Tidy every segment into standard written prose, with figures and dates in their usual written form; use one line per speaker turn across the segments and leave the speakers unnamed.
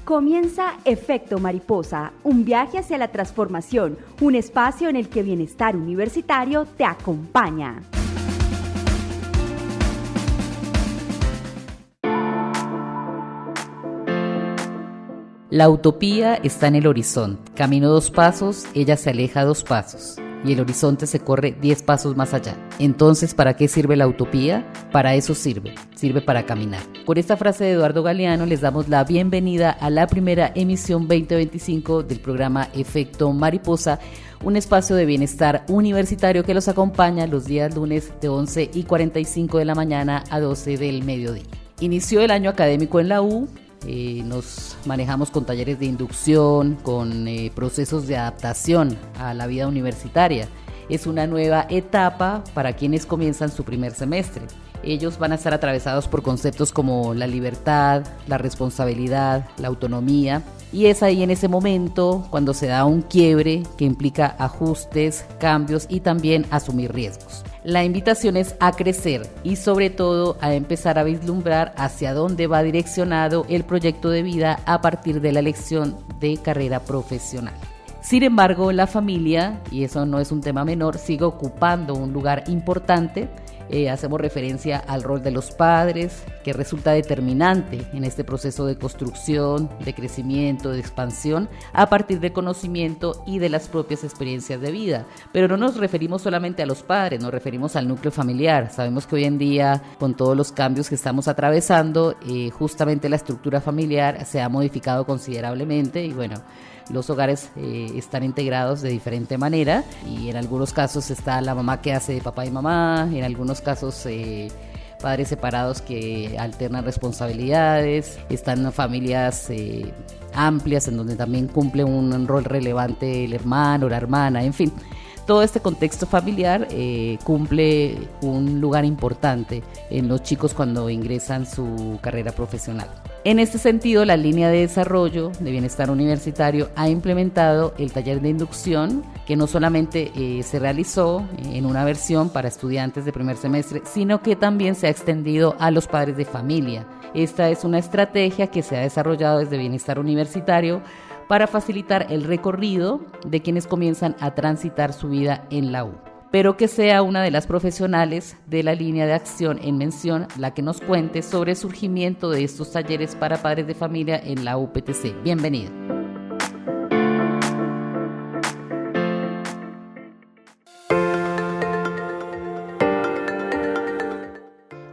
Comienza Efecto Mariposa, un viaje hacia la transformación, un espacio en el que Bienestar Universitario te acompaña.
La utopía está en el horizonte. Camino 2 pasos, ella se aleja 2 pasos. Y el horizonte se corre 10 pasos más allá. Entonces, ¿para qué sirve la utopía? Para eso sirve para caminar. Con esta frase de Eduardo Galeano les damos la bienvenida a la primera emisión 2025 del programa Efecto Mariposa, un espacio de bienestar universitario que los acompaña los días lunes de 11:45 de la mañana a 12 del mediodía. Inició el año académico en la U. Nos manejamos con talleres de inducción, con procesos de adaptación a la vida universitaria. Es una nueva etapa para quienes comienzan su primer semestre. Ellos van a estar atravesados por conceptos como la libertad, la responsabilidad, la autonomía, y es ahí en ese momento cuando se da un quiebre que implica ajustes, cambios y también asumir riesgos. La invitación es a crecer y sobre todo a empezar a vislumbrar hacia dónde va direccionado el proyecto de vida a partir de la elección de carrera profesional. Sin embargo, la familia, y eso no es un tema menor, sigue ocupando un lugar importante. Hacemos referencia al rol de los padres, que resulta determinante en este proceso de construcción, de crecimiento, de expansión, a partir del conocimiento y de las propias experiencias de vida. Pero no nos referimos solamente a los padres, nos referimos al núcleo familiar. Sabemos que hoy en día, con todos los cambios que estamos atravesando, justamente la estructura familiar se ha modificado considerablemente y bueno, los hogares están integrados de diferente manera y en algunos casos está la mamá que hace de papá y mamá, en algunos casos padres separados que alternan responsabilidades, están familias amplias en donde también cumple un rol relevante el hermano, la hermana, en fin. Todo este contexto familiar cumple un lugar importante en los chicos cuando ingresan su carrera profesional. En este sentido, la línea de desarrollo de bienestar universitario ha implementado el taller de inducción, que no solamente se realizó en una versión para estudiantes de primer semestre, sino que también se ha extendido a los padres de familia. Esta es una estrategia que se ha desarrollado desde Bienestar Universitario para facilitar el recorrido de quienes comienzan a transitar su vida en la U. Pero que sea una de las profesionales de la línea de acción en mención la que nos cuente sobre el surgimiento de estos talleres para padres de familia en la UPTC. Bienvenida.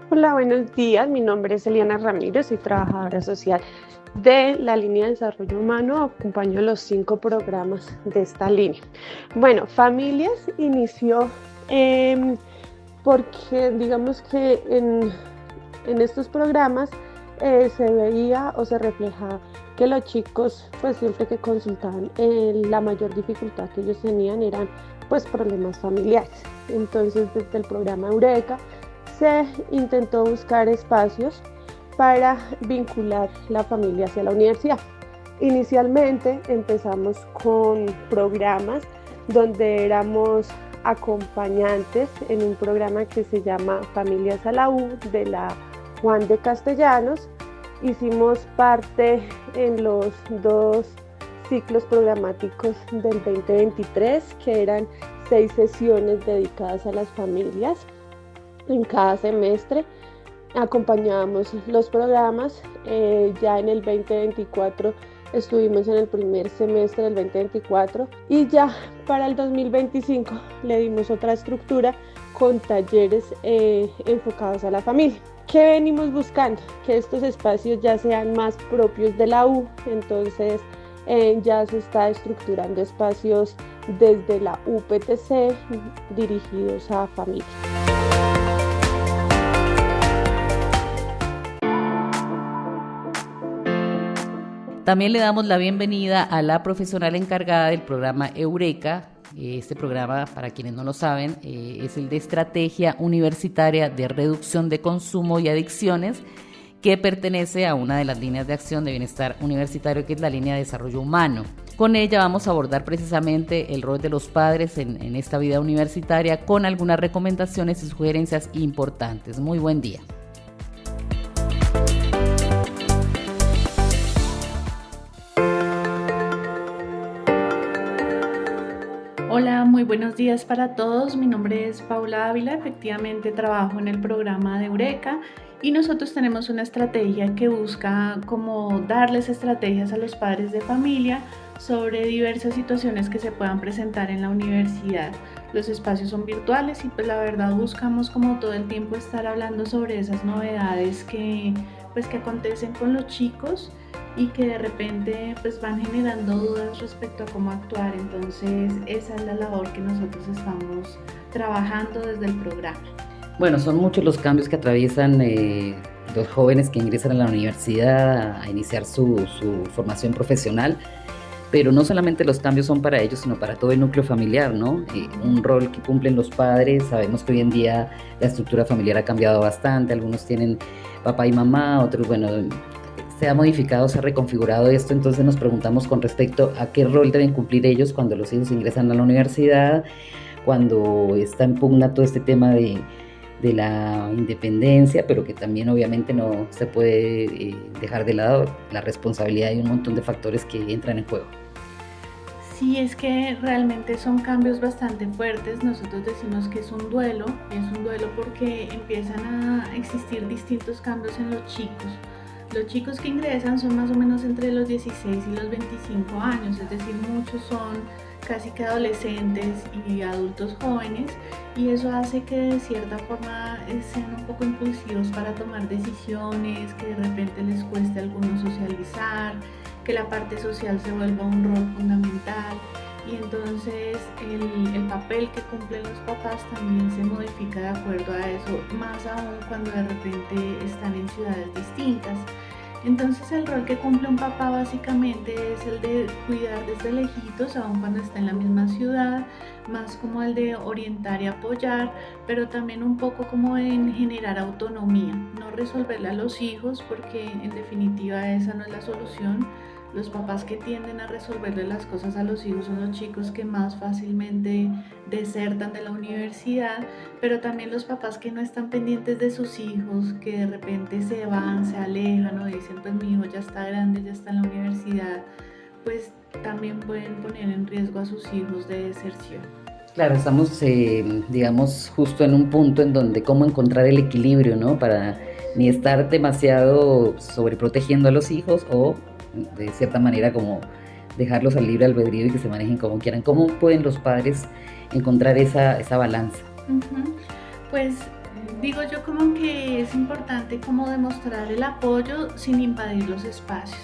Hola, buenos días. Mi nombre es Eliana Ramírez, soy trabajadora social de la línea de desarrollo humano. Acompaño los 5 programas de esta línea. Bueno, Familias inició porque digamos que en estos programas se veía o se reflejaba que los chicos pues siempre que consultaban la mayor dificultad que ellos tenían eran pues problemas familiares. Entonces desde el programa Eureka se intentó buscar espacios para vincular la familia hacia la universidad. Inicialmente empezamos con programas donde éramos acompañantes en un programa que se llama Familias a la U de la Juan de Castellanos. Hicimos parte en los 2 ciclos programáticos del 2023, que eran 6 sesiones dedicadas a las familias en cada semestre. Acompañábamos los programas. Ya en el 2024 estuvimos en el primer semestre del 2024 y ya para el 2025 le dimos otra estructura con talleres enfocados a la familia. ¿Qué venimos buscando? Que estos espacios ya sean más propios de la U, entonces ya se está estructurando espacios desde la UPTC dirigidos a familias.
También le damos la bienvenida a la profesional encargada del programa Eureka. Este programa, para quienes no lo saben, es el de Estrategia Universitaria de Reducción de Consumo y Adicciones, que pertenece a una de las líneas de acción de bienestar universitario, que es la línea de desarrollo humano. Con ella vamos a abordar precisamente el rol de los padres en esta vida universitaria, con algunas recomendaciones y sugerencias importantes. Muy buen día.
Buenos días para todos, mi nombre es Paula Ávila, efectivamente trabajo en el programa de Eureka y nosotros tenemos una estrategia que busca como darles estrategias a los padres de familia sobre diversas situaciones que se puedan presentar en la universidad. Los espacios son virtuales y pues la verdad buscamos como todo el tiempo estar hablando sobre esas novedades que acontecen con los chicos y que de repente pues van generando dudas respecto a cómo actuar. Entonces esa es la labor que nosotros estamos trabajando desde el programa.
Bueno, son muchos los cambios que atraviesan los jóvenes que ingresan a la universidad a iniciar su formación profesional, pero no solamente los cambios son para ellos, sino para todo el núcleo familiar, ¿no? Un rol que cumplen los padres. Sabemos que hoy en día la estructura familiar ha cambiado bastante, algunos tienen papá y mamá, otros, bueno, se ha modificado, se ha reconfigurado esto, entonces nos preguntamos con respecto a qué rol deben cumplir ellos cuando los hijos ingresan a la universidad, cuando está en pugna todo este tema de la independencia, pero que también obviamente no se puede dejar de lado la responsabilidad y un montón de factores que entran en juego.
Sí, es que realmente son cambios bastante fuertes. Nosotros decimos que es un duelo porque empiezan a existir distintos cambios en los chicos. Los chicos que ingresan son más o menos entre los 16 y los 25 años, es decir, muchos son casi que adolescentes y adultos jóvenes, y eso hace que de cierta forma sean un poco impulsivos para tomar decisiones, que de repente les cueste a algunos socializar, que la parte social se vuelva un rol fundamental, y entonces el papel que cumplen los papás también se modifica de acuerdo a eso, más aún cuando de repente están en ciudades distintas. Entonces el rol que cumple un papá básicamente es el de cuidar desde lejitos, aun cuando está en la misma ciudad, más como el de orientar y apoyar, pero también un poco como en generar autonomía, no resolverle a los hijos, porque en definitiva esa no es la solución. Los papás que tienden a resolverle las cosas a los hijos son los chicos que más fácilmente desertan de la universidad, pero también los papás que no están pendientes de sus hijos, que de repente se van, se alejan o dicen pues mi hijo ya está grande, ya está en la universidad, pues también pueden poner en riesgo a sus hijos de deserción.
Claro, estamos, digamos, justo en un punto en donde cómo encontrar el equilibrio, ¿no? Para ni estar demasiado sobreprotegiendo a los hijos o de cierta manera como dejarlos al libre albedrío y que se manejen como quieran. ¿Cómo pueden los padres encontrar esa balanza?
Pues digo yo como que es importante como demostrar el apoyo sin invadir los espacios.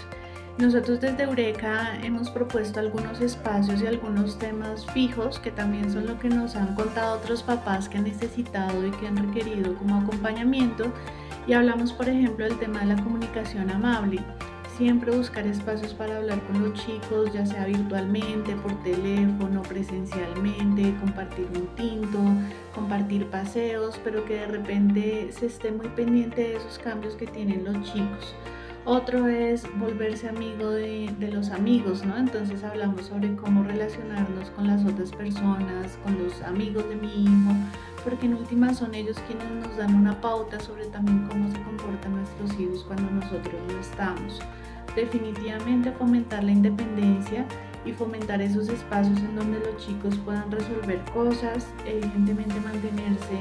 Nosotros desde Eureka hemos propuesto algunos espacios y algunos temas fijos que también son lo que nos han contado otros papás que han necesitado y que han requerido como acompañamiento, y hablamos por ejemplo del tema de la comunicación amable. Siempre buscar espacios para hablar con los chicos, ya sea virtualmente, por teléfono, presencialmente, compartir un tinto, compartir paseos, pero que de repente se esté muy pendiente de esos cambios que tienen los chicos. Otro es volverse amigo de los amigos, ¿no? Entonces hablamos sobre cómo relacionarnos con las otras personas, con los amigos de mi hijo, porque en última son ellos quienes nos dan una pauta sobre también cómo se comportan nuestros hijos cuando nosotros no estamos. Definitivamente fomentar la independencia y fomentar esos espacios en donde los chicos puedan resolver cosas, evidentemente mantenerse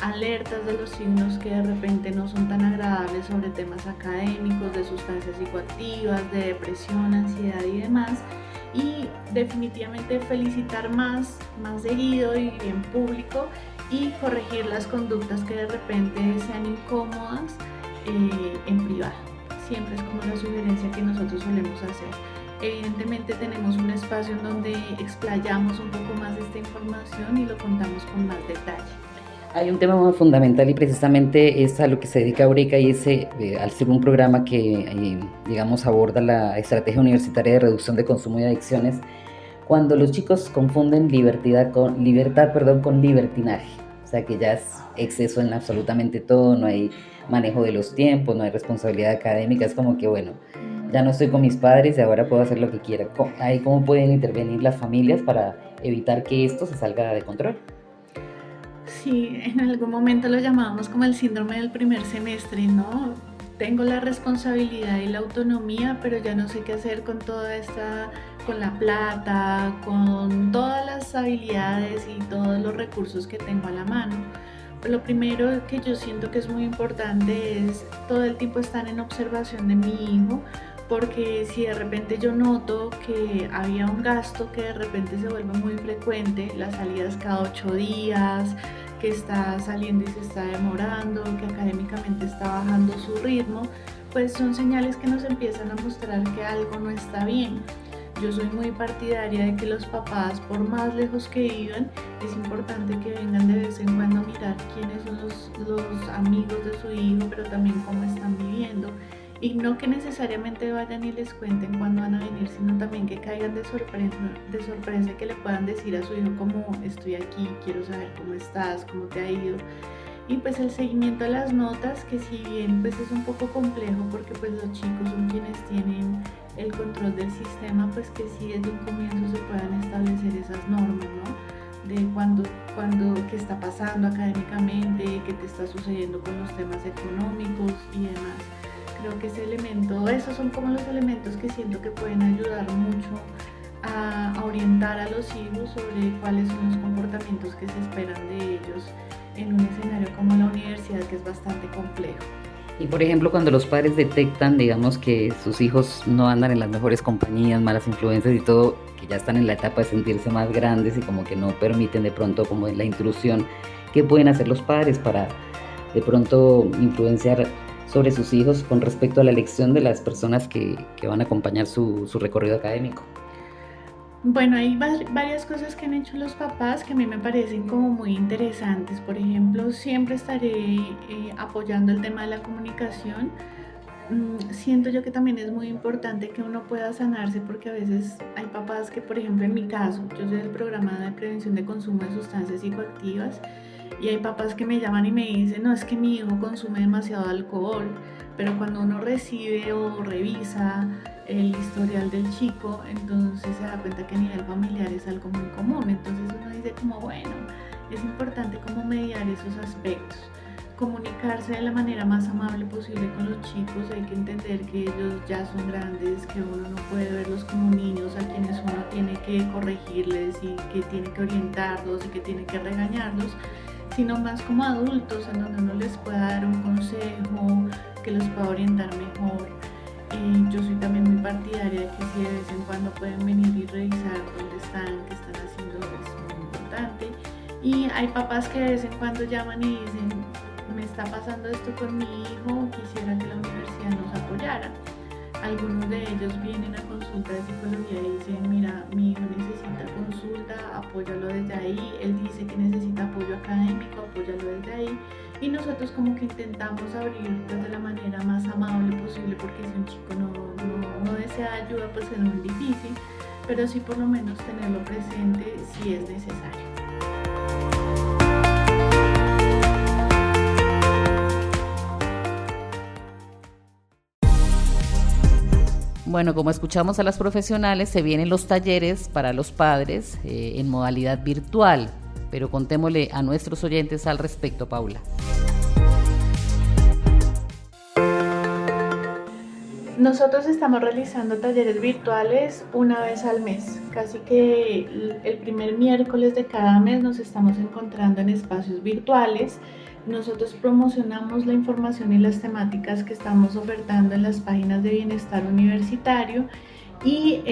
alertas de los signos que de repente no son tan agradables sobre temas académicos, de sustancias psicoactivas, de depresión, ansiedad y demás, y definitivamente felicitar más seguido y en público, y corregir las conductas que de repente sean incómodas en privado. Siempre es como la sugerencia que nosotros solemos hacer. Evidentemente tenemos un espacio en donde explayamos un poco más de esta información y lo contamos con más detalle.
Hay un tema muy fundamental y precisamente es a lo que se dedica Eureka, y es al ser un programa que digamos aborda la estrategia universitaria de reducción de consumo y adicciones, cuando los chicos confunden libertad con libertinaje. O sea que ya es exceso en absolutamente todo, no hay manejo de los tiempos, no hay responsabilidad académica, es como que bueno, ya no estoy con mis padres y ahora puedo hacer lo que quiera. Ahí cómo pueden intervenir las familias para evitar que esto se salga de control.
Sí, en algún momento lo llamábamos como el síndrome del primer semestre, ¿no? tengo la responsabilidad y la autonomía, pero ya no sé qué hacer con con la plata, con todas las habilidades y todos los recursos que tengo a la mano. Lo primero que yo siento que es muy importante es todo el tiempo estar en observación de mi hijo, porque si de repente yo noto que había un gasto que de repente se vuelve muy frecuente, las salidas cada 8 días, que está saliendo y se está demorando, que académicamente está bajando su ritmo, pues son señales que nos empiezan a mostrar que algo no está bien. Yo soy muy partidaria de que los papás, por más lejos que vivan, es importante que vengan de vez en cuando a mirar quiénes son los amigos de su hijo, pero también cómo están viviendo. Y no que necesariamente vayan y les cuenten cuándo van a venir, sino también que caigan de sorpresa, que le puedan decir a su hijo como estoy aquí, quiero saber cómo estás, cómo te ha ido. Y pues el seguimiento a las notas, que si bien pues es un poco complejo porque pues los chicos son quienes tienen el control del sistema, pues que sí desde un comienzo se puedan establecer esas normas, ¿no? De qué está pasando académicamente, qué te está sucediendo con los temas económicos y demás. Creo que esos son como los elementos que siento que pueden ayudar mucho a orientar a los hijos sobre cuáles son los comportamientos que se esperan de ellos en un escenario como la universidad, que es bastante complejo.
Y por ejemplo, cuando los padres detectan, digamos, que sus hijos no andan en las mejores compañías, malas influencias y todo, que ya están en la etapa de sentirse más grandes y como que no permiten de pronto como la intrusión, ¿qué pueden hacer los padres para de pronto influenciar sobre sus hijos con respecto a la elección de las personas que van a acompañar su recorrido académico?
Bueno, hay varias cosas que han hecho los papás que a mí me parecen como muy interesantes. Por ejemplo, siempre estaré apoyando el tema de la comunicación. Siento yo que también es muy importante que uno pueda sanarse, porque a veces hay papás que, por ejemplo, en mi caso, yo soy del programa de prevención de consumo de sustancias psicoactivas, y hay papás que me llaman y me dicen, no, es que mi hijo consume demasiado alcohol, pero cuando uno recibe o revisa el historial del chico, entonces se da cuenta que a nivel familiar es algo muy común. Entonces uno dice como, bueno, es importante como mediar esos aspectos, comunicarse de la manera más amable posible con los chicos. Hay que entender que ellos ya son grandes, que uno no puede verlos como niños a quienes uno tiene que corregirles y que tiene que orientarlos y que tiene que regañarlos, sino más como adultos, en donde uno les pueda dar un consejo que los pueda orientar mejor. Yo soy también muy partidaria de que si de vez en cuando pueden venir y revisar dónde están, qué están haciendo, es muy importante. Y hay papás que de vez en cuando llaman y dicen, me está pasando esto con mi hijo, quisiera que la universidad nos apoyara. Algunos de ellos vienen a consulta de psicología y dicen, mira, mi hijo necesita consulta, apóyalo desde ahí. Él dice que necesita apoyo académico, apóyalo desde ahí. Y nosotros como que intentamos abrir de la manera más amable posible, porque si un chico no desea ayuda, pues es muy difícil, pero sí por lo menos tenerlo presente si es necesario.
Bueno, como escuchamos a las profesionales, se vienen los talleres para los padres en modalidad virtual, pero contémosle a nuestros oyentes al respecto, Paula.
Nosotros estamos realizando talleres virtuales una vez al mes, casi que el primer miércoles de cada mes nos estamos encontrando en espacios virtuales. Nosotros promocionamos la información y las temáticas que estamos ofertando en las páginas de bienestar universitario y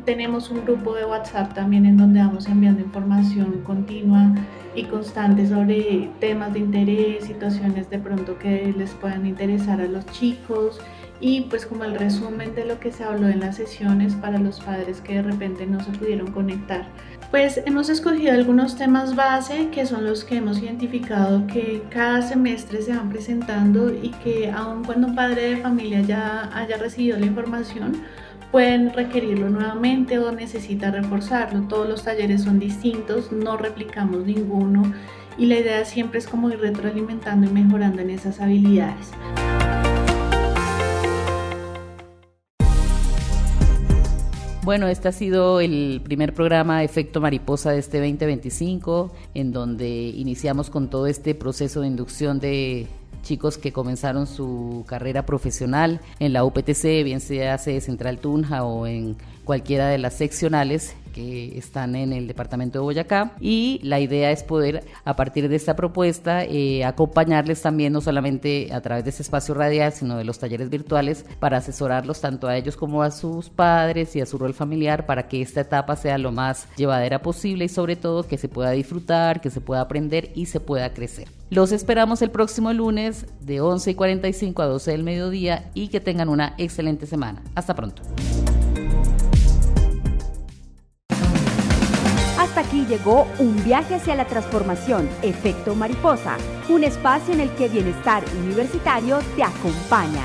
tenemos un grupo de WhatsApp también en donde vamos enviando información continua y constante sobre temas de interés, situaciones de pronto que les puedan interesar a los chicos, y pues como el resumen de lo que se habló en las sesiones para los padres que de repente no se pudieron conectar. Pues hemos escogido algunos temas base que son los que hemos identificado que cada semestre se van presentando y que aun cuando un padre de familia ya haya recibido la información, pueden requerirlo nuevamente o necesita reforzarlo. Todos los talleres son distintos, no replicamos ninguno, y la idea siempre es como ir retroalimentando y mejorando en esas habilidades.
Bueno, este ha sido el primer programa Efecto Mariposa de este 2025, en donde iniciamos con todo este proceso de inducción de chicos que comenzaron su carrera profesional en la UPTC, bien sea sede Central Tunja o en cualquiera de las seccionales que están en el departamento de Boyacá, y la idea es poder, a partir de esta propuesta, acompañarles también, no solamente a través de ese espacio radial, sino de los talleres virtuales, para asesorarlos tanto a ellos como a sus padres y a su rol familiar, para que esta etapa sea lo más llevadera posible y sobre todo que se pueda disfrutar, que se pueda aprender y se pueda crecer. Los esperamos el próximo lunes de 11:45 a 12 del mediodía y que tengan una excelente semana. Hasta pronto.
Hasta aquí llegó Un viaje hacia la transformación, Efecto Mariposa, un espacio en el que Bienestar Universitario te acompaña.